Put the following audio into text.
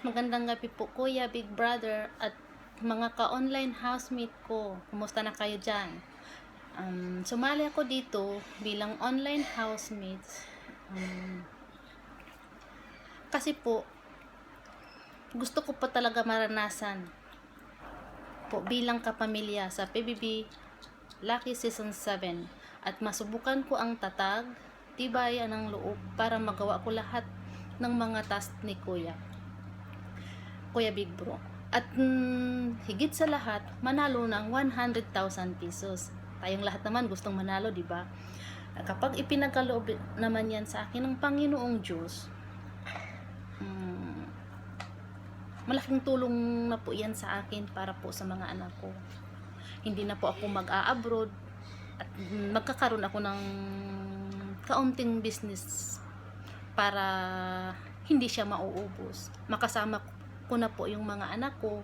Magandang gabi po Kuya, Big Brother at mga ka-online housemate ko. Kumusta na kayo dyan? Sumali ako dito bilang online housemate. Kasi po, gusto ko pa talaga maranasan po bilang kapamilya sa PBB Lucky Season 7 at masubukan ko ang tatag, tibay ng loob para magawa ko lahat ng mga task ni Kuya Big Bro. At higit sa lahat, manalo ng 100,000 pesos. Tayong lahat naman gustong manalo, di ba? Kapag ipinagkaloob naman yan sa akin ng Panginoong Diyos, malaking tulong na po yan sa akin para po sa mga anak ko. Hindi na po ako mag-a-abroad at magkakaroon ako ng kaunting business para hindi siya mauubos. Makasama ko na po yung mga anak ko